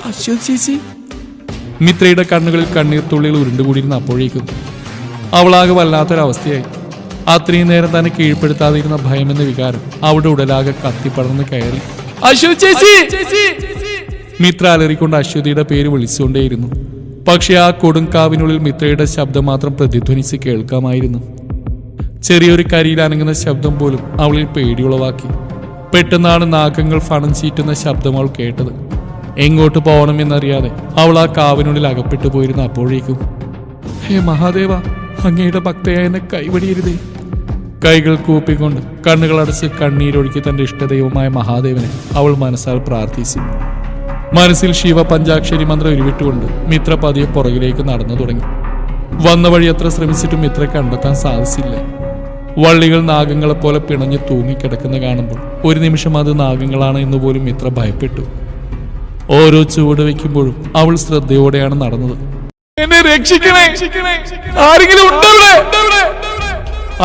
അശ്വതി ചേച്ചി. മിത്രയുടെ കണ്ണുകളിൽ കണ്ണീർ തുള്ളികൾ ഉരുണ്ടുകൂടിയിരുന്ന അപ്പോഴേക്കും അവളാകെ വല്ലാത്തൊരവസ്ഥയായി. അത്രയും നേരം തന്നെ കീഴ്പ്പെടുത്താതിരുന്ന ഭയമെന്ന വികാരം അവിടെ ഉടലാകെ കത്തിപ്പടർന്ന് കയറി. അശ്വതി ചേച്ചി. മിത്ര അലറിക്കൊണ്ട് അശ്വതിയുടെ പേര് വിളിച്ചുകൊണ്ടേയിരുന്നു. പക്ഷെ ആ കൊടുങ്കാവിനുള്ളിൽ മിത്രയുടെ ശബ്ദം മാത്രം പ്രതിധ്വനിച്ച് കേൾക്കാമായിരുന്നു. ചെറിയൊരു കരിയിൽ അനങ്ങുന്ന ശബ്ദം പോലും അവളിൽ പേടിയുളവാക്കി. പെട്ടെന്നാണ് നാഗങ്ങൾ ഫണം ചീറ്റുന്ന ശബ്ദം അവൾ കേട്ടത്. എങ്ങോട്ട് പോകണമെന്നറിയാതെ അവൾ ആ കാവിനുള്ളിൽ അകപ്പെട്ടു പോയിരുന്ന അപ്പോഴേക്കും ഹേ മഹാദേവ, അങ്ങയുടെ ഭക്തയായ എന്നെ കൈവടിയരുതേ. കൈകൾ കൂപ്പിക്കൊണ്ട് കണ്ണുകളടച്ച് കണ്ണീരൊഴുക്കി തന്റെ ഇഷ്ടദൈവമായ മഹാദേവനെ അവൾ മനസ്സാൽ പ്രാർത്ഥിച്ചു. മനസ്സിൽ ശിവ പഞ്ചാക്ഷരി മന്ത്രം ഉരുവിട്ടുകൊണ്ട് മിത്ര പതിയെ പുറകിലേക്ക് നടന്നു തുടങ്ങി. വന്ന വഴി എത്ര ശ്രമിച്ചിട്ടും മിത്ര കണ്ടെത്താൻ സാധിച്ചില്ല. വള്ളികൾ നാഗങ്ങളെപ്പോലെ പിണഞ്ഞു തൂങ്ങിക്കിടക്കുന്ന കാണുമ്പോൾ ഒരു നിമിഷം അത് നാഗങ്ങളാണ് എന്ന് പോലും മിത്ര ഭയപ്പെട്ടു. ഓരോ ചുവട് വയ്ക്കുമ്പോഴും അവൾ ശ്രദ്ധയോടെയാണ് നടന്നത്. എന്നെ രക്ഷിക്കണേ, ആരെങ്കിലും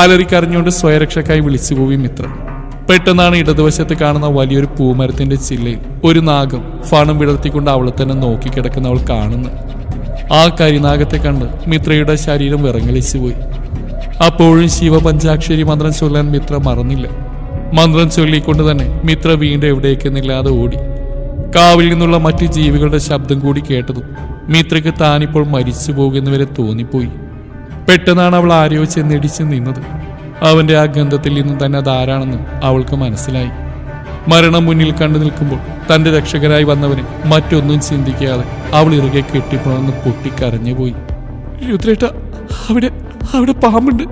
അലറിക്കറിഞ്ഞുകൊണ്ട് സ്വയരക്ഷക്കായി വിളിച്ചുപോയി മിത്ര. പെട്ടെന്നാണ് ഇടതുവശത്ത് കാണുന്ന വലിയൊരു പൂമരത്തിന്റെ ചില്ലയിൽ ഒരു നാഗം ഫണം വിടർത്തിക്കൊണ്ട് അവളെ തന്നെ നോക്കിക്കിടക്കുന്ന അവൾ കാണുന്നു. ആ കരിനാഗത്തെ കണ്ട് മിത്രയുടെ ശരീരം വിറങ്ങലിച്ചു പോയി. അപ്പോഴും ശിവപഞ്ചാക്ഷരി മന്ത്രം ചൊല്ലാൻ മിത്ര മറന്നില്ല. മന്ത്രം ചൊല്ലിക്കൊണ്ട് തന്നെ മിത്ര വീണ്ടും എവിടേക്കെന്നില്ലാതെ ഓടി. കാവിൽ നിന്നുള്ള മറ്റു ജീവികളുടെ ശബ്ദം കൂടി കേട്ടതും മിത്രയ്ക്ക് താനിപ്പോൾ മരിച്ചു പോകുന്നവരെ തോന്നിപ്പോയി. പെട്ടെന്നാണ് അവൾ ആരെയോ ചെന്നിടിച്ച് നിന്നത്. അവന്റെ ആ ഗന്ധത്തിൽ നിന്നും തന്നെ അതാരാണെന്ന് അവൾക്ക് മനസ്സിലായി. മരണം മുന്നിൽ കണ്ടു നിൽക്കുമ്പോൾ തന്റെ രക്ഷകരായി വന്നവനെ മറ്റൊന്നും ചിന്തിക്കാതെ അവൾ ഇറുകെ കെട്ടിപ്പുണർന്ന് പൊട്ടിക്കരഞ്ഞുപോയി. രുദ്രേട്ട, അവിടെ പാമ്പുണ്ട്.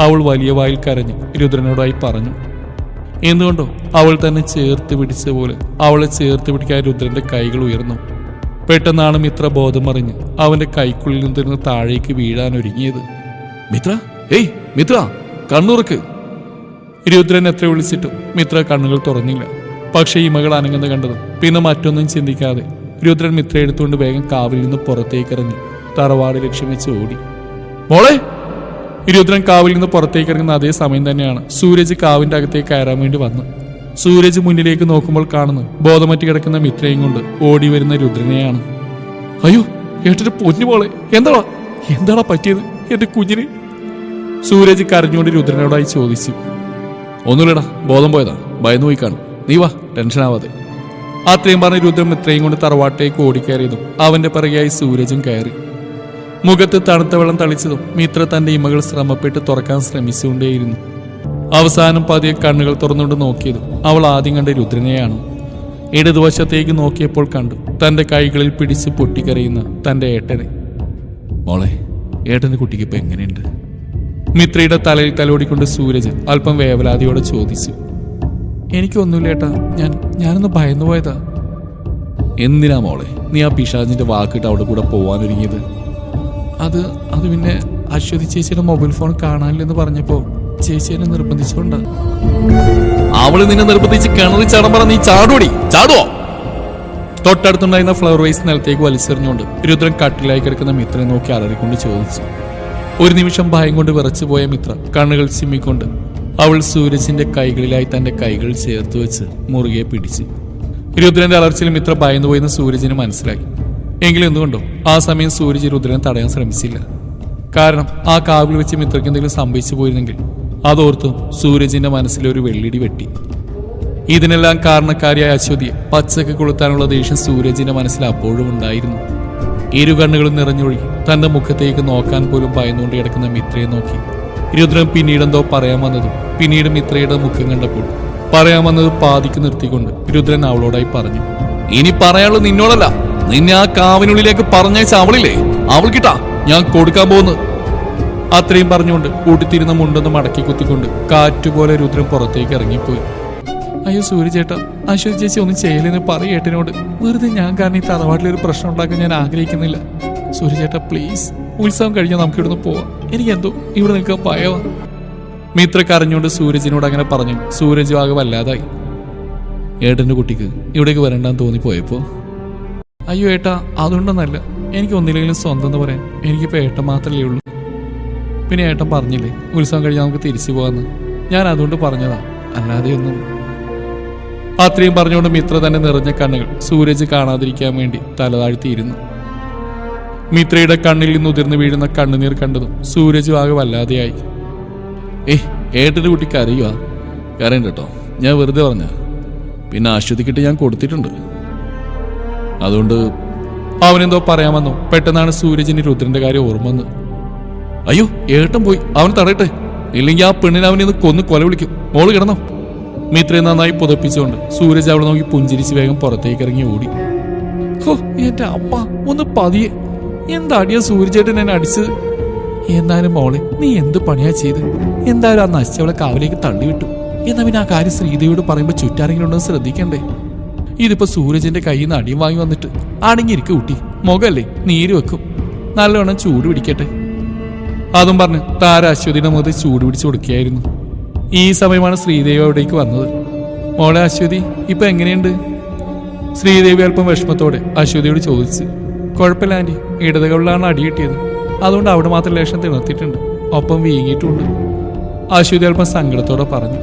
അവൾ വലിയ വായിൽ കരഞ്ഞ് രുദ്രനോടായി പറഞ്ഞു. എന്തുകൊണ്ടോ അവൾ തന്നെ ചേർത്ത് പിടിച്ച പോലെ അവളെ ചേർത്ത് പിടിക്കാൻ രുദ്രന്റെ കൈകൾ ഉയർന്നു. പെട്ടെന്നാണ് മിത്ര ബോധം മറിഞ്ഞ് അവന്റെ കൈക്കുള്ളിൽ നിന്നിരുന്ന് താഴേക്ക് വീഴാൻ ഒരുങ്ങിയത്. മിത്ര, ഏയ് മിത്ര, കണ്ണുറക്ക്. രുദ്രൻ എത്ര വിളിച്ചിട്ടും മിത്ര കണ്ണുകൾ തുറന്നില്ല. പക്ഷെ ഇമകൾ അനങ്ങുന്ന കണ്ടതും പിന്നെ മറ്റൊന്നും ചിന്തിക്കാതെ രുദ്രൻ മിത്ര എടുത്തുകൊണ്ട് വേഗം കാവിൽ നിന്ന് പുറത്തേക്ക് ഇറങ്ങി തറവാട് ലക്ഷ്യം വെച്ച് ഓടി. മോളെ! രുദ്രൻ കാവിൽ നിന്ന് പുറത്തേക്ക് ഇറങ്ങുന്ന അതേ സമയം തന്നെയാണ് സൂരജ് കാവിന്റെ അകത്തേക്ക് കയറാൻ വേണ്ടി വന്നു. സൂരജ് മുന്നിലേക്ക് നോക്കുമ്പോൾ കാണുന്നു ബോധമറ്റ് കിടക്കുന്ന മിത്രയും കൊണ്ട് ഓടി വരുന്ന രുദ്രനെയാണ്. അയ്യോ, ഏട്ടന്റെ പൊന്നു മോളെ, എന്താടാ പറ്റിയത് എന്റെ കുഞ്ഞിന്? സൂരജ് കരഞ്ഞുകൊണ്ട് രുദ്രനോടായി ചോദിച്ചു. ഒന്നുമില്ലടാ, ബോധം പോയതാ, ഭയന്നു പോയി കാണും, നീ വാ, ടെൻഷൻ ആവാതെ. അത്രയും പറഞ്ഞ് രുദ്രൻ മിത്രയും കൊണ്ട് തറവാട്ടേക്ക് ഓടിക്കയറിയതും അവന്റെ പിറകെയായി സൂരജും കയറി. മുഖത്ത് തണുത്ത വെള്ളം തളിച്ചതും മിത്ര തന്റെ ഇമകൾ ശ്രമപ്പെട്ട് തുറക്കാൻ ശ്രമിച്ചുകൊണ്ടേയിരുന്നു. അവസാനം പതിയെ കണ്ണുകൾ തുറന്നുകൊണ്ട് നോക്കിയതും അവൾ ആദ്യം കണ്ട രുദ്രനെയാണ്. ഇടതുവശത്തേക്ക് നോക്കിയപ്പോൾ കണ്ടു തന്റെ കൈകളിൽ പിടിച്ച് പൊട്ടിക്കരയുന്ന തന്റെ ഏട്ടനെ. മോളെ, ഏട്ടന്റെ കുട്ടിക്ക് ഇപ്പൊ എങ്ങനെയുണ്ട്? മിത്രയുടെ തലയിൽ തലോടിക്കൊണ്ട് സൂരജ് അല്പം വേവലാതിയോടെ ചോദിച്ചു. എനിക്കൊന്നുമില്ല ഏട്ടാ, ഞാനൊന്ന് ഭയന്നു പോയതാ. എന്തിനാ മോളെ നീ ആ പിശാചിന്റെ വാക്കിട്ട് അവിടെ കൂടെ പോവാനൊരുങ്ങിയത്? അത് പിന്നെ അശ്വതി ചേച്ചിയുടെ മൊബൈൽ ഫോൺ കാണാനില്ലെന്ന് പറഞ്ഞപ്പോ ചേച്ചി എന്നെ നിർബന്ധിച്ചോണ്ടാ. അവള് നിന്നെ നിർബന്ധിച്ച് കിണറി ചാടാൻ പറഞ്ഞ നീ ചാടുവോ? തൊട്ടടുത്തുണ്ടായിരുന്ന ഫ്ലവർ വൈസ് നിലത്തേക്ക് വലിച്ചെറിഞ്ഞുകൊണ്ട് രുദ്രൻ കട്ടിലായി കിടക്കുന്ന മിത്രനെ നോക്കി അലറിക്കൊണ്ട് ചോദിച്ചു. ഒരു നിമിഷം ഭയം കൊണ്ട് വിറച്ചു പോയ മിത്ര കണ്ണുകൾ ചിമ്മിക്കൊണ്ട് അവൾ സൂരജിന്റെ കൈകളിലായി തന്റെ കൈകൾ ചേർത്ത് വെച്ച് മുറുകെ പിടിച്ചു. രുദ്രന്റെ അലർച്ചയിൽ മിത്ര ഭയന്നു പോയെന്ന് സൂരജിന് മനസ്സിലായി. എങ്കിലും എന്തുകൊണ്ടോ ആ സമയം സൂരജ് രുദ്രനെ തടയാൻ ശ്രമിച്ചില്ല. കാരണം ആ കാവിൽ വെച്ച് മിത്രയ്ക്ക് എന്തെങ്കിലും സംഭവിച്ചു പോയിരുന്നെങ്കിൽ അതോർത്തും സൂരജിന്റെ മനസ്സിലൊരു വെള്ളിടി വെട്ടി. ഇതിനെല്ലാം കാരണക്കാരിയായ അശ്വതിയെ പച്ചക്ക് കൊളുത്താനുള്ള ദേഷ്യം സൂരജിന്റെ മനസ്സിൽ അപ്പോഴും ഉണ്ടായിരുന്നു. ഇരു കണ്ണുകളും നിറഞ്ഞൊഴുകി തന്റെ മുഖത്തേക്ക് നോക്കാൻ പോലും ഭയന്നുകൊണ്ട് കിടക്കുന്ന മിത്രയെ നോക്കി രുദ്രൻ പിന്നീടെന്തോ പറയാൻ വന്നതും പിന്നീട് മിത്രയുടെ മുഖം കണ്ടപ്പോൾ പറയാൻ വന്നത് പാതിക്ക് നിർത്തിക്കൊണ്ട് രുദ്രൻ അവളോടായി പറഞ്ഞു. ഇനി പറയാനുള്ളത് നിന്നോടല്ല, നിന്നെ ആ കാവിനുള്ളിലേക്ക് പറഞ്ഞയച്ച അവളില്ലേ, അവൾക്കിട്ടാ ഞാൻ കൊടുക്കാൻ പോകുന്നത്. അത്രയും പറഞ്ഞുകൊണ്ട് കൂട്ടിത്തിരുന്ന മുണ്ടൊന്ന് മടക്കി കുത്തിക്കൊണ്ട് കാറ്റുപോലെ രുദ്രൻ പുറത്തേക്ക് ഇറങ്ങിപ്പോയി. അയ്യോ സൂര്യചേട്ടാ, അശ്വതി ചേച്ചി ഒന്നും ചെയ്യലെന്ന് പറയേട്ടനോട്. വെറുതെ ഞാൻ കാരണം ഈ തറവാട്ടിലൊരു പ്രശ്നം ഉണ്ടാക്കാൻ ഞാൻ ആഗ്രഹിക്കുന്നില്ല. സൂര്യചേട്ടാ പ്ലീസ്, ഉത്സവം കഴിഞ്ഞാൽ നമുക്ക് ഇവിടുന്ന് പോവാം. എനിക്കെന്തോ ഇവിടെ നിൽക്കാൻ ഭയവാ. മിത്ര കരഞ്ഞുകൊണ്ട് സൂരജിനോട് അങ്ങനെ പറഞ്ഞു. സൂരജ് ആകെ വല്ലാതായി. ഏട്ടന്റെ കുട്ടിക്ക് ഇവിടേക്ക് വരണ്ടെന്ന് തോന്നിപ്പോയപ്പോ. അയ്യോ ഏട്ടാ, അതുകൊണ്ടൊന്നല്ല, എനിക്ക് ഒന്നില്ലെങ്കിലും സ്വന്തം എന്ന് പറയാൻ എനിക്കിപ്പോൾ ഏട്ടൻ മാത്രമല്ലേ ഉള്ളൂ. പിന്നെ ഏട്ടൻ പറഞ്ഞില്ലേ ഉത്സവം കഴിഞ്ഞാൽ നമുക്ക് തിരിച്ചു പോകാമെന്ന്, ഞാൻ അതുകൊണ്ട് പറഞ്ഞതാ, അല്ലാതെ ഒന്നും. അത്രയും പറഞ്ഞുകൊണ്ട് മിത്ര തന്നെ നിറഞ്ഞ കണ്ണുകൾ സൂരജ് കാണാതിരിക്കാൻ വേണ്ടി തലതാഴ്ത്തിയിരുന്നു. മിത്രയുടെ കണ്ണിൽ നിന്ന് ഉതിർന്നു വീഴുന്ന കണ്ണുനീർ കണ്ടതും സൂരജ് ആകെ വല്ലാതെയായി. ഏട്ടൻ്റെ കുട്ടിക്ക് അറിയുക കരണ്ട കേട്ടോ, ഞാൻ വെറുതെ പറഞ്ഞ. പിന്നെ അശ്വതിക്കിട്ട് ഞാൻ കൊടുത്തിട്ടുണ്ട്. അതുകൊണ്ട് അവനെന്തോ പറയാമെന്നോ പെട്ടെന്നാണ് സൂരജിന് രുദ്രന്റെ കാര്യം ഓർമ്മ വന്ന്. അയ്യോ ഏട്ടൻ പോയി, അവൻ തടയട്ടെ, ഇല്ലെങ്കിൽ ആ പെണ്ണിനെ അവനെ ഒന്ന് കൊന്ന് കൊല വിളിക്കും. മോള് കിടന്നോ? മിത്രയെ നന്നായി പുതപ്പിച്ചുകൊണ്ട് സൂരജ് അവളെ നോക്കി പുഞ്ചിരിച്ച് വേഗം പുറത്തേക്ക് ഇറങ്ങി ഓടി. ഹോ എന്റെ അമ്മ, ഒന്ന് പതിയെ. എന്താടിയാ സൂര്യചേട്ടൻ എന്നെ അടിച്ചത്? എന്നാലും മോളെ നീ എന്ത് പണിയാ ചെയ്ത്? എന്തായാലും ആ നശിച്ചവളെ കാവിലേക്ക് തള്ളിവിട്ടു. എന്നാ പിന്നെ ആ കാര്യം ശ്രീദേവിയോട് പറയുമ്പോ ചുറ്റാരെങ്കിലും ഉണ്ടെന്ന് ശ്രദ്ധിക്കണ്ടേ? ഇതിപ്പോ സൂരജിന്റെ കയ്യിൽ നിന്ന് അടിയും വാങ്ങി വന്നിട്ട് അടങ്ങിയിരിക്കും കുട്ടി. മുഖല്ലേ നീര് വെക്കും, നല്ലവണ്ണം ചൂട് പിടിക്കട്ടെ. അതും പറഞ്ഞ് താര അശ്വതിയുടെ മുഖത്ത് ചൂട് പിടിച്ചു കൊടുക്കുകയായിരുന്നു. ഈ സമയമാണ് ശ്രീദേവി അവിടേക്ക് വന്നത്. മോളെ അശ്വതി ഇപ്പൊ എങ്ങനെയുണ്ട്? ശ്രീദേവി അല്പം വിഷമത്തോടെ അശ്വതിയോട് ചോദിച്ചു. കുഴപ്പമില്ല ആന്റി, ഇടതുകളിലാണ് അടി കിട്ടിയത്, അതുകൊണ്ട് അവിടെ മാത്രം ലേശം തിണർത്തിയിട്ടുണ്ട്, ഒപ്പം വീങ്ങിയിട്ടുണ്ട്. അശ്വതി അല്പം സങ്കടത്തോടെ പറഞ്ഞു.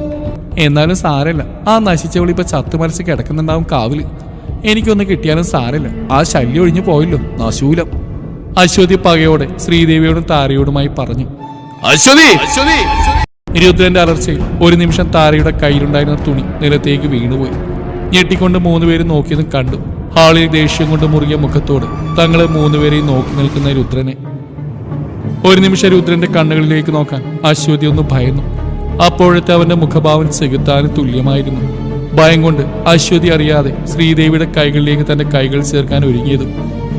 എന്നാലും സാരമില്ല, ആ നശിച്ചവൾ ഇപ്പൊ ചത്തു മരിച്ച് കിടക്കുന്നുണ്ടാവും കാവില്. എനിക്കൊന്ന് കിട്ടിയാലും സാരമില്ല, ആ ശല്യം ഒഴിഞ്ഞു പോയല്ലോ നശൂലം. അശ്വതി പകയോടെ ശ്രീദേവിയോടും താരയോടുമായി പറഞ്ഞു. അശ്വതി! രുദ്രന്റെ അലർച്ചയിൽ ഒരു നിമിഷം താരയുടെ കയ്യിലുണ്ടായിരുന്ന തുണി നിലത്തേക്ക് വീണുപോയി. ഞെട്ടിക്കൊണ്ട് മൂന്നുപേരും നോക്കിയതും കണ്ടു. ഹാളിൽ ദേഷ്യം കൊണ്ട് മുറുകിയ മുഖത്തോട് തങ്ങളെ മൂന്നുപേരെയും നോക്കി നിൽക്കുന്ന രുദ്രനെ. ഒരു നിമിഷം രുദ്രന്റെ കണ്ണുകളിലേക്ക് നോക്കാൻ അശ്വതി ഒന്ന് ഭയന്നു. അപ്പോഴത്തെ അവന്റെ മുഖഭാവം ചെകുത്താനും തുല്യമായിരുന്നു. ഭയം കൊണ്ട് അശ്വതി അറിയാതെ ശ്രീദേവിയുടെ കൈകളിലേക്ക് തന്റെ കൈകൾ ചേർക്കാൻ ഒരുങ്ങിയതും,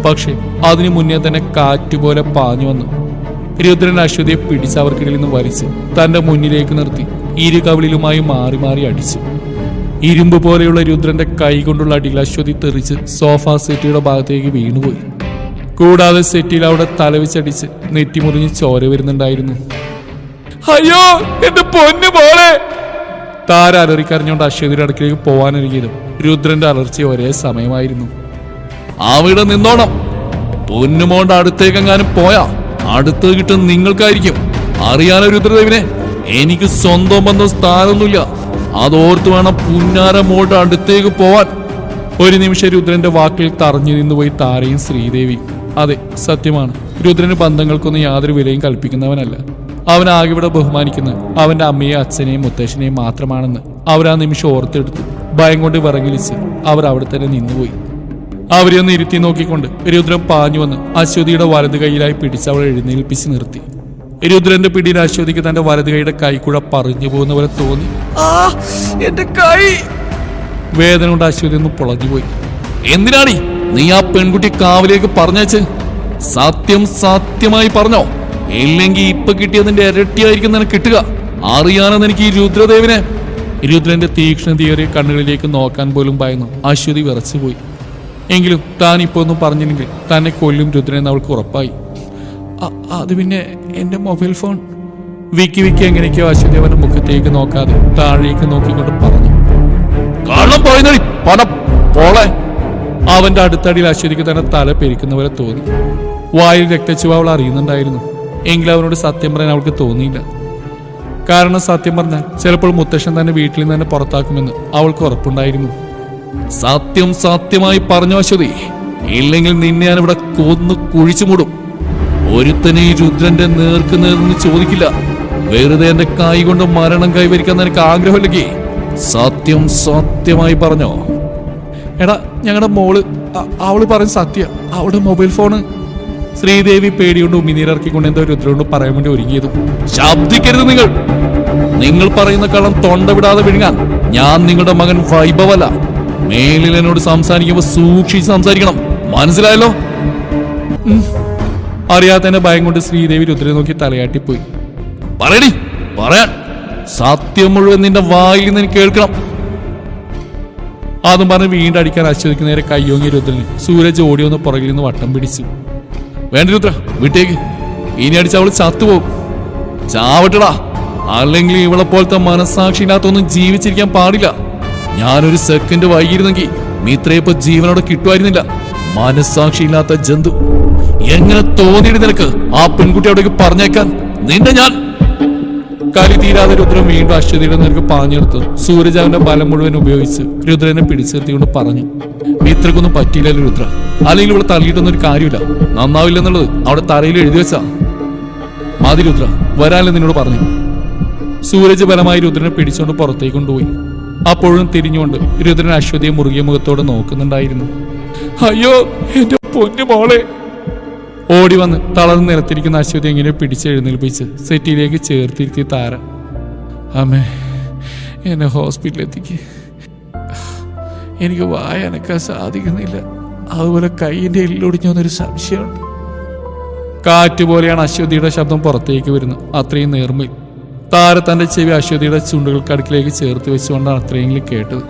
പക്ഷെ അതിനു മുന്നേ തന്നെ കാറ്റുപോലെ പാഞ്ഞു വന്നു. രുദ്രൻ അശ്വതിയെ പിടിച്ച് അവർക്കിടയിൽ നിന്ന് വലിച്ച് തന്റെ മുന്നിലേക്ക് നിർത്തി ഇരു കവിളിലുമായി മാറി മാറി അടിച്ചു. ഇരുമ്പ് പോലെയുള്ള രുദ്രന്റെ കൈ കൊണ്ടുള്ള അടിയിൽ അശ്വതി തെറിച്ച് സോഫ സെറ്റിയുടെ ഭാഗത്തേക്ക് വീണുപോയി. കൂടാതെ സെറ്റിയിൽ അവിടെ തലവെച്ചടിച്ച് നെറ്റിമുറിഞ്ഞ് ചോര വരുന്നുണ്ടായിരുന്നു. അയ്യോ എന്റെ പൊന്നു പോലെ! താര അലറിക്കറിഞ്ഞുകൊണ്ട് അശ്വതിയുടെ അടുക്കിലേക്ക് പോവാനൊരുങ്ങിയതും രുദ്രന്റെ അലർച്ച ഒരേ സമയമായിരുന്നു. അവിടെ നിന്നോണം, പൊന്നുമോണ്ട് അടുത്തേക്കെങ്ങാനും പോയാ അടുത്ത് കിട്ടും നിങ്ങൾക്കായിരിക്കും. അറിയാലോ രുദ്രദേവിനെ, എനിക്ക് സ്വന്തം ബന്ധം സ്ഥാനമൊന്നുമില്ല, അതോർത്ത് വേണം പുന്നാര മോട്ട് അടുത്തേക്ക് പോവാൻ. ഒരു നിമിഷം രുദ്രന്റെ വാക്കിൽ തറഞ്ഞു നിന്നുപോയി താരയും ശ്രീദേവി. അതെ, സത്യമാണ്, രുദ്രന് ബന്ധങ്ങൾക്കൊന്നും യാതൊരു വിലയും കൽപ്പിക്കുന്നവനല്ല. അവൻ ആകെ ഇവിടെ ബഹുമാനിക്കുന്നത് അവന്റെ അമ്മയെയും അച്ഛനെയും മുത്തശ്ശനെയും മാത്രമാണെന്ന് അവരാ നിമിഷം ഓർത്തെടുത്തു. ഭയം കൊണ്ട് വിറങ്ങലിച്ച് അവർ അവിടെ തന്നെ നിന്നുപോയി. അവരെ ഒന്ന് ഇരുത്തി നോക്കിക്കൊണ്ട് രുദ്രൻ പാഞ്ഞു വന്ന് അശ്വതിയുടെ വലത് കൈയിലായി പിടിച്ച് അവളെ എഴുന്നേൽപ്പിച്ച് നിർത്തി. രുദ്രന്റെ പിടിയിൽ അശ്വതിക്ക് തന്റെ വലത് കൈയുടെ കൈക്കുഴ പറഞ്ഞു പോകുന്ന പോലെ തോന്നി. എന്റെ കൈ! വേദന കൊണ്ട് അശ്വതി ഒന്ന് പൊളഞ്ഞുപോയി. എന്തിനാണ് നീ ആ പെൺകുട്ടി കാവിലേക്ക് പറഞ്ഞേച്ച്? സത്യമായി പറഞ്ഞോ, ഇല്ലെങ്കിൽ ഇപ്പൊ കിട്ടിയതിന്റെ ഇരട്ടിയായിരിക്കും നിനക്ക് കിട്ടുക. അറിയാനെന്ന് എനിക്ക് ഈ രുദ്രദേവിനെ. രുദ്രന്റെ തീക്ഷ്ണതയേറിയ കണ്ണുകളിലേക്ക് നോക്കാൻ പോലും ഭയന്നു അശ്വതി വിറച്ചുപോയി. എങ്കിലും താൻ ഇപ്പൊ ഒന്നും പറഞ്ഞില്ലെങ്കിൽ തന്നെ കൊല്ലും രുദ്രനെന്ന് അവൾക്ക് ഉറപ്പായി. അത് പിന്നെ എന്റെ മൊബൈൽ ഫോൺ. വിക്കി എങ്ങനെയൊക്കെയോ അശ്വതി അവന്റെ മുഖത്തേക്ക് നോക്കാതെ താഴേക്ക് നോക്കിക്കൊണ്ട് പറഞ്ഞു. കള്ളം പോയി പണം പോളെ! അവന്റെ അടുത്തടിയിൽ അശ്വതിക്ക് തന്നെ തല പെരിക്കുന്നവരെ തോന്നി. വായിൽ രക്തച്ചുവ അവൾ അറിയുന്നുണ്ടായിരുന്നു. എങ്കിലും അവനോട് സത്യം പറയാൻ അവൾക്ക് തോന്നിയില്ല. കാരണം സത്യം പറഞ്ഞാൽ ചിലപ്പോൾ മുത്തശ്ശൻ തന്നെ വീട്ടിൽ നിന്ന് തന്നെ പുറത്താക്കുമെന്ന് അവൾക്ക് ഉറപ്പുണ്ടായിരുന്നു. സത്യമായി പറഞ്ഞു അശ്വതി, ഇല്ലെങ്കിൽ നിന്നെ ഞാൻ ഇവിടെ കൊന്നു കുഴിച്ചു മൂടും. ഒരുത്തനെ ഈ രുദ്രന്റെ നേർക്ക് നേർന്ന് ചോദിക്കില്ല. വെറുതെ എന്റെ കൈ കൊണ്ട് മരണം കൈവരിക്കാൻ നിനക്ക് ആഗ്രഹമില്ലെങ്കിൽ സത്യമായി പറഞ്ഞോ. എടാ, ഞങ്ങളുടെ മോള്, അവള് പറഞ്ഞ സത്യ, അവളുടെ മൊബൈൽ ഫോണ്. ശ്രീദേവി പേടികൊണ്ട് ഉമ്മിനീരിറക്കിക്കൊണ്ട് എന്തോ രുദ്രനോട് പറയാൻ വേണ്ടി ഒരുങ്ങിയതും. ശബ്ദിക്കരുത് നിങ്ങൾ പറയുന്ന കള്ളം തൊണ്ട വിടാതെ വിഴുങ്ങാൻ ഞാൻ നിങ്ങളുടെ മകൻ വൈഭവല്ല. മേലിൽ എന്നോട് സംസാരിക്കുമ്പോ സൂക്ഷിച്ച് സംസാരിക്കണം, മനസ്സിലായല്ലോ? അറിയാത്തന്നെ ഭയം കൊണ്ട് ശ്രീദേവി രുദ്രനെ നോക്കി തലയാട്ടിപ്പോയി. പറയടി, പറയാൻ. സത്യം മുഴുവൻ നിന്റെ വായിൽ നിന്ന് എനിക്ക് കേൾക്കണം. അതും പറഞ്ഞ് വീണ്ടും അടിക്കാൻ അശ്വതിക്ക് നേരെ കയ്യോങ്ങി രുദ്രന് സൂരജ് ഓടി വന്ന് പുറകിൽ നിന്ന് വട്ടം പിടിച്ചു. വേണ്ട രുദ്ര, വിട്ടേക്ക്. ഇനി അടിച്ച അവള് ചത്തുപോകും. ചാവട്ടടാ, അല്ലെങ്കിൽ ഇവളെ പോലത്തെ മനസ്സാക്ഷി ഇല്ലാത്തൊന്നും ജീവിച്ചിരിക്കാൻ പാടില്ല. ഞാനൊരു സെക്കൻഡ് വൈകിയിരുന്നെങ്കിൽ മിത്രയിപ്പോ ജീവനോടെ കിട്ടുമായിരുന്നില്ല. മനസ്സാക്ഷി ഇല്ലാത്ത ജന്തു! എങ്ങനെ തോന്നിയിട്ട് നിനക്ക് ആ പെൺകുട്ടി അവിടേക്ക് പറഞ്ഞേക്കാൻ? നിന്റെ ഞാൻ കലി തീരാതെ രുദ്രൻ വീണ്ടും അശ്വതിയുടെ നേർക്ക് പാഞ്ഞെടുത്തു. സൂരജ് അവന്റെ ബലം മുഴുവൻ ഉപയോഗിച്ച് രുദ്രനെ പിടിച്ചെടുത്തിക്കൊണ്ട് പറഞ്ഞു, ഇത്രക്കൊന്നും പറ്റിയില്ലല്ലോ രുദ്ര, അല്ലെങ്കിൽ ഇവിടെ തള്ളിയിട്ടൊന്നും കാര്യമില്ല, നന്നാവില്ലെന്നുള്ളത് അവിടെ തറയിൽ എഴുതി വെച്ചാ മതി രുദ്ര, വരാനല്ലേ നിന്നോട് പറഞ്ഞു. സൂരജ് ബലമായി രുദ്രനെ പിടിച്ചുകൊണ്ട് പുറത്തേക്ക് കൊണ്ടുപോയി. അപ്പോഴും തിരിഞ്ഞുകൊണ്ട് രുദ്രൻ അശ്വതിയെ മുറുകിയ മുഖത്തോടെ നോക്കുന്നുണ്ടായിരുന്നു. അയ്യോ എന്റെ പൊന്നു മോളെ! ഓടി വന്ന് തളർന്ന് നിലത്തിരിക്കുന്ന അശ്വതി എങ്ങനെ പിടിച്ചെഴുന്നേൽപ്പിച്ച് സെറ്റിയിലേക്ക് ചേർത്തിരുത്തി താര. അമ്മേ, എന്നെ ഹോസ്പിറ്റലിലെത്തിക്ക്. എനിക്ക് വായനക്കാൻ സാധിക്കുന്നില്ല, അതുപോലെ കൈയിന്റെ എല്ലൊടിഞ്ഞൊന്നൊരു സംശയമുണ്ട്. കാറ്റ് പോലെയാണ് അശ്വതിയുടെ ശബ്ദം പുറത്തേക്ക് വരുന്നത്, അത്രയും നേർമയിൽ. താര തന്റെ ചെവി അശ്വതിയുടെ ചുണ്ടുകൾക്കടുക്കിലേക്ക് ചേർത്ത് വെച്ചുകൊണ്ടാണ് അത്രയെങ്കിലും കേട്ടത്.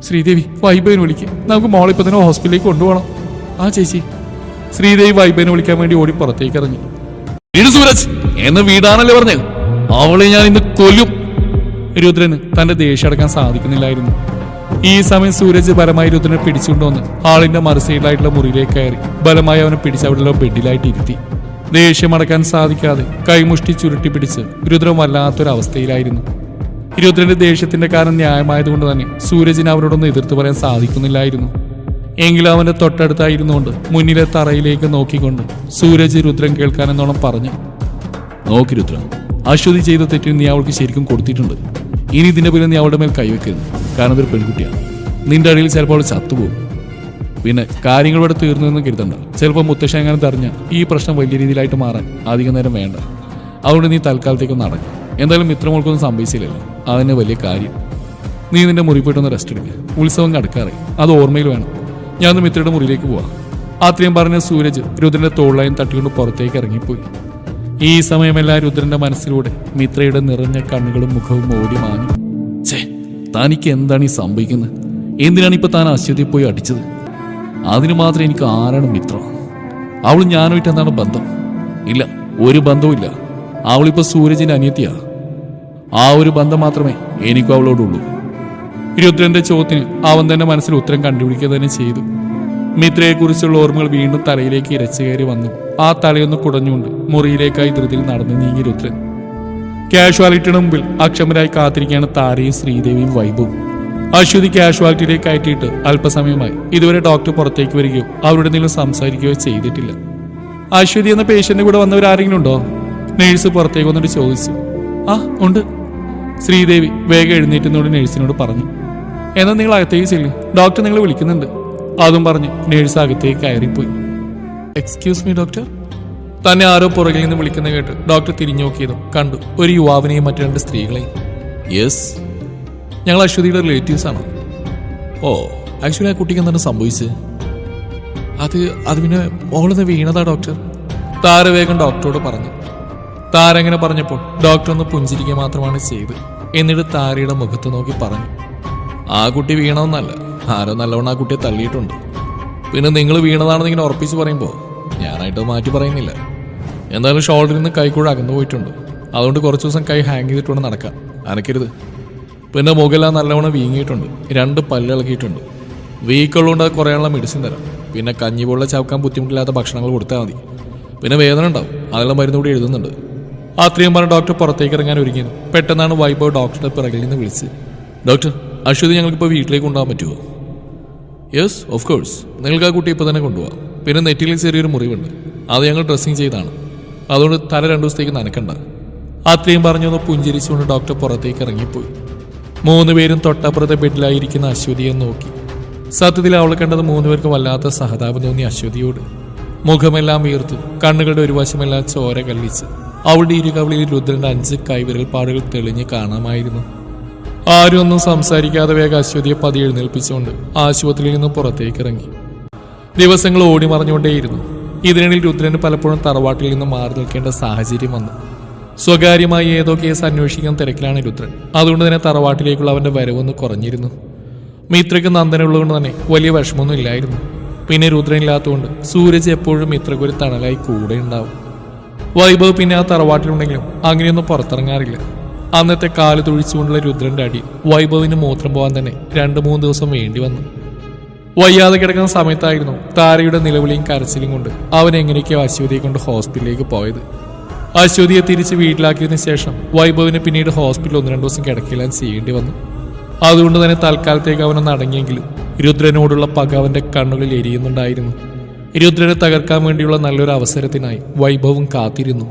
ശ്രീദേവി, വൈബേനെ വിളിക്കുക, നമുക്ക് മോളിപ്പോ തന്നെ ഹോസ്പിറ്റലിലേക്ക് കൊണ്ടുപോകണം. ആ ചേച്ചി. ശ്രീദേവി വൈബേനെ വിളിക്കാൻ വേണ്ടി ഓടി പുറത്തേക്ക് ഇറങ്ങി. സൂരജ് എന്നെ വീടാണല്ലേ പറഞ്ഞത്, അവളെ ഞാൻ ഇന്ന് കൊല്ലും. രുദ്രന് തന്റെ ദേഷ്യം അടക്കാൻ സാധിക്കുന്നില്ലായിരുന്നു. ഈ സമയം സൂരജ് ബലമായി രുദ്രനെ പിടിച്ചുകൊണ്ടുവന്ന് ഹാളിന്റെ മറുസൈഡിലായിട്ടുള്ള മുറിയിലേക്ക് കയറി ബലമായി അവനെ പിടിച്ച് അവിടെയുള്ള ബെഡിലായിട്ട് ഇരുത്തി. ദേഷ്യം അടക്കാൻ സാധിക്കാതെ കൈമുഷ്ടി ചുരുട്ടി പിടിച്ച് രുദ്രൻ വല്ലാത്തൊരവസ്ഥയിലായിരുന്നു. രുദ്രന്റെ ദേഷ്യത്തിന്റെ കാരണം ന്യായമായതുകൊണ്ട് തന്നെ സൂരജിന് അവരോടൊന്നും എതിർത്ത് പറയാൻ സാധിക്കുന്നില്ലായിരുന്നു. എങ്കിലും അവന്റെ തൊട്ടടുത്തായിരുന്നുകൊണ്ട് മുന്നിലെ തറയിലേക്ക് നോക്കിക്കൊണ്ട് സൂരജ് രുദ്രൻ കേൾക്കാനെന്നോണം പറഞ്ഞു, നോക്കി രുദ്രൻ, അശ്വതി ചെയ്ത തെറ്റിന് നീ അവൾക്ക് ശരിക്കും കൊടുത്തിട്ടുണ്ട്. ഇനി ഇതിന്റെ പേരിൽ നീ അവളുടെ മേൽ കൈവെക്കരുത്, കാരണം ഇതൊരു പെൺകുട്ടിയാണ്. നിന്റെ അടിയിൽ ചിലപ്പോൾ അവൾ ചത്തുപോകും. പിന്നെ കാര്യങ്ങൾ ഇവിടെ തീർന്നു കരുതണ്ട, ചിലപ്പോൾ മുത്തശ്ശി എങ്ങനെ തറിഞ്ഞ ഈ പ്രശ്നം വലിയ രീതിയിലായിട്ട് മാറാൻ അധികം നേരം വേണ്ട. അതുകൊണ്ട് നീ തൽക്കാലത്തേക്കൊന്ന് നടക്കും. എന്തായാലും മിത്രമോൾക്കൊന്നും സംഭവിച്ചില്ലല്ലോ, അതന്നെ വലിയ കാര്യം. നീ നിന്റെ മുറി പോയിട്ടൊന്ന് റെസ്റ്റ് എടുക്കുക, ഉത്സവം കടക്കാറേ, അത് ഓർമ്മയിൽ വേണം. ഞാനൊന്ന് മിത്രയുടെ മുറിയിലേക്ക് പോവാം. അത്രയും പറഞ്ഞ സൂരജ് രുദ്രന്റെ തോളിലായും തട്ടിക്കൊണ്ട് പുറത്തേക്ക് ഇറങ്ങിപ്പോയി. ഈ സമയമെല്ലാം രുദ്രന്റെ മനസ്സിലൂടെ മിത്രയുടെ നിറഞ്ഞ കണ്ണുകളും മുഖവും ഓടി മാഞ്ഞു. ഛേ, തനിക്ക് എന്താണ് ഈ സംഭവിക്കുന്നത്? എന്തിനാണ് ഇപ്പൊ താൻ അശ്വതിയെ പോയി അടിച്ചത്? അതിന് മാത്രം എനിക്ക് ആരാണ് മിത്ര? അവൾ ഞാനുമായിട്ട് എന്താണ് ബന്ധം? ഇല്ല, ഒരു ബന്ധവും ഇല്ല. അവളിപ്പോ സൂരജിന്റെ അനിയത്തിയാ. ആ ഒരു ബന്ധം മാത്രമേ എനിക്കും അവളോടുള്ളൂ. രുദ്രന്റെ ചോദ്യത്തിന് അവൻ തന്നെ മനസ്സിൽ ഉത്തരം കണ്ടുപിടിക്കുക തന്നെ ചെയ്തു. മിത്രയെക്കുറിച്ചുള്ള ഓർമ്മകൾ വീണ്ടും തലയിലേക്ക് ഇരച്ചു കയറി വന്നു. ആ തലയൊന്ന് കുടഞ്ഞുകൊണ്ട് മുറിയിലേക്കായി ധൃതിയിൽ നടന്നു നീങ്ങി രുദ്രൻ. കാഷ്വാലിറ്റിയുടെ മുമ്പിൽ അക്ഷമരായി കാത്തിരിക്കുകയാണ് താരയും ശ്രീദേവിയും വൈബും. അശ്വതി കാഷ്വാലിറ്റിയിലേക്ക് കയറ്റിയിട്ട് അല്പസമയമായി. ഇതുവരെ ഡോക്ടർ പുറത്തേക്ക് വരികയോ അവരുടെ എന്തെങ്കിലും സംസാരിക്കുകയോ ചെയ്തിട്ടില്ല. അശ്വതി എന്ന പേഷ്യന്റെ കൂടെ വന്നവരാരെങ്കിലും ഉണ്ടോ? നേഴ്സ് പുറത്തേക്ക് വന്നിട്ട് ചോദിച്ചു. ആ ഉണ്ട്. ശ്രീദേവി വേഗം എഴുന്നേറ്റുന്നോട് നേഴ്സിനോട് പറഞ്ഞു. എന്നാൽ നിങ്ങൾ അകത്തേക്ക് ചെല്ലും, ഡോക്ടർ നിങ്ങളെ വിളിക്കുന്നുണ്ട്. അതും പറഞ്ഞ് നേഴ്സ് അകത്തേക്ക് കയറിപ്പോയി. Excuse me doctor. തന്നെ ആരോ പുറകിൽ നിന്ന് വിളിക്കുന്ന കേട്ട് ഡോക്ടർ തിരിഞ്ഞു നോക്കിയതും കണ്ടു ഒരു യുവാവിനെയും മറ്റു രണ്ട് സ്ത്രീകളെയും. യെസ്, ഞങ്ങൾ അശ്വതിയുടെ റിലേറ്റീവ്സ് ആണ്. ഓ, ആക്ച്വലി ആ കുട്ടിക്ക് എന്താണ് സംഭവിച്ചത്? അത് പിന്നെ മോളൊന്ന് വീണതാ ഡോക്ടർ. താര വേഗം ഡോക്ടറോട് പറഞ്ഞു. താര എങ്ങനെ പറഞ്ഞപ്പോൾ ഡോക്ടർ ഒന്ന് പുഞ്ചിരിക്കുക മാത്രമാണ് ചെയ്ത്. എന്നിട്ട് താരയുടെ മുഖത്ത് നോക്കി പറഞ്ഞു, ആ കുട്ടി വീണമെന്നല്ല, ആരോ നല്ലവണ്ണം ആ കുട്ടിയെ തള്ളിയിട്ടുണ്ട്. പിന്നെ നിങ്ങൾ വീണതാണെന്ന് ഇങ്ങനെ ഉറപ്പിച്ച് പറയുമ്പോൾ ഞാനായിട്ട് മാറ്റി പറയുന്നില്ല. എന്തായാലും ഷോൾഡറിൽ നിന്ന് കൈക്കൂടെ അകന്നു പോയിട്ടുണ്ട്. അതുകൊണ്ട് കുറച്ച് ദിവസം കൈ ഹാങ് ചെയ്തിട്ടുണ്ട് നടക്കാം, അനക്കരുത്. പിന്നെ മുഖെല്ലാം നല്ലവണ്ണം വീങ്ങിയിട്ടുണ്ട്, 2 പല്ല് ഇളകിയിട്ടുണ്ട്. വീക്കുള്ളതുകൊണ്ട് അത് കുറയാനുള്ള മെഡിസിൻ തരാം. പിന്നെ കഞ്ഞി പോലുള്ള ചവക്കാൻ ബുദ്ധിമുട്ടില്ലാത്ത ഭക്ഷണങ്ങൾ കൊടുത്താൽ മതി. പിന്നെ വേദന ഉണ്ടാവും, അതെല്ലാം മരുന്ന് കൂടി എഴുതുന്നുണ്ട്. അത്രയും പറഞ്ഞ ഡോക്ടർ പുറത്തേക്ക് ഇറങ്ങാൻ ഒരുങ്ങിയത്. പെട്ടെന്നാണ് വൈഭവ് ഡോക്ടറുടെ പിറകിൽ നിന്ന് വിളിച്ച്, ഡോക്ടർ, അശ്വതി ഞങ്ങൾക്കിപ്പോൾ വീട്ടിലേക്ക് കൊണ്ടുപോകാൻ പറ്റുമോ? Yes, of course. നിങ്ങൾക്ക് ആ കുട്ടി ഇപ്പോൾ തന്നെ കൊണ്ടുപോകാം. പിന്നെ നെറ്റിയിൽ ചെറിയൊരു മുറിവുണ്ട്, അത് ഞങ്ങൾ ഡ്രസ്സിങ് ചെയ്താണ്. അതുകൊണ്ട് തല 2 ദിവസത്തേക്ക് നനക്കണ്ട. അത്രയും പറഞ്ഞൊന്ന് പുഞ്ചിരിച്ചുകൊണ്ട് ഡോക്ടർ പുറത്തേക്ക് ഇറങ്ങിപ്പോയി. 3 പേരും തൊട്ടപ്പുറത്തെ ബെഡിലായിരിക്കുന്ന അശ്വതിയെ നോക്കി. സത്യത്തിൽ അവൾ കണ്ടത് 3 പേർക്ക് വല്ലാത്ത സഹതാപം തോന്നി അശ്വതിയോട്. മുഖമെല്ലാം വീർത്തു, കണ്ണുകളുടെ ഒരു വശമെല്ലാം ചോര കല്ലിച്ച് അവളുടെ ഇരുകവളിൽ രുദ്രന്റെ 5 കൈവിരൽ പാടുകൾ തെളിഞ്ഞ് കാണാമായിരുന്നു. ആരും ഒന്നും സംസാരിക്കാതെ വേഗം അശ്വതിയെ പതി എഴുന്നേൽപ്പിച്ചുകൊണ്ട് ആശുപത്രിയിൽ നിന്നും പുറത്തേക്ക് ഇറങ്ങി. ദിവസങ്ങൾ ഓടി മറിഞ്ഞുകൊണ്ടേയിരുന്നു. ഇതിനിടയിൽ രുദ്രന് പലപ്പോഴും തറവാട്ടിൽ നിന്ന് മാറി നിൽക്കേണ്ട സാഹചര്യം വന്നു. സ്വകാര്യമായി ഏതോ കേസ് അന്വേഷിക്കാൻ തിരക്കിലാണ് രുദ്രൻ. അതുകൊണ്ട് തന്നെ തറവാട്ടിലേക്കുള്ള അവന്റെ വരവൊന്ന് കുറഞ്ഞിരുന്നു. മിത്രയ്ക്ക് നന്ദനുള്ളതുകൊണ്ട് തന്നെ വലിയ വിഷമമൊന്നും ഇല്ലായിരുന്നു. പിന്നെ രുദ്രൻ ഇല്ലാത്തതുകൊണ്ട് സൂരജ് എപ്പോഴും മിത്രയ്ക്ക് ഒരു തണലായി കൂടെ ഉണ്ടാവും. വൈഭവ് പിന്നെ ആ തറവാട്ടിലുണ്ടെങ്കിലും അങ്ങനെയൊന്നും പുറത്തിറങ്ങാറില്ല. അന്നത്തെ കാല് തൊഴിച്ചുകൊണ്ടുള്ള രുദ്രന്റെ അടി വൈഭവിന് മൂത്രം പോകാൻ തന്നെ 2-3 ദിവസം വേണ്ടി വന്നു. വയ്യാതെ കിടക്കുന്ന സമയത്തായിരുന്നു താരയുടെ നിലവിളിയും കരച്ചിലും കൊണ്ട് അവൻ എങ്ങനെയൊക്കെയോ അശ്വതിയെ കൊണ്ട് ഹോസ്പിറ്റലിലേക്ക് പോയത്. അശ്വതിയെ തിരിച്ച് വീട്ടിലാക്കിയതിനു ശേഷം വൈഭവിന് പിന്നീട് ഹോസ്പിറ്റലിൽ 1-2 ദിവസം കിടക്കലാൻ ചെയ്യേണ്ടി വന്നു. അതുകൊണ്ട് തന്നെ തൽക്കാലത്തേക്ക് അവനൊന്ന് അടങ്ങിയെങ്കിലും രുദ്രനോടുള്ള പക അവന്റെ കണ്ണുകളിൽ എരിയുന്നുണ്ടായിരുന്നു. രുദ്രനെ തകർക്കാൻ വേണ്ടിയുള്ള നല്ലൊരു അവസരത്തിനായി വൈഭവും കാത്തിരുന്നു.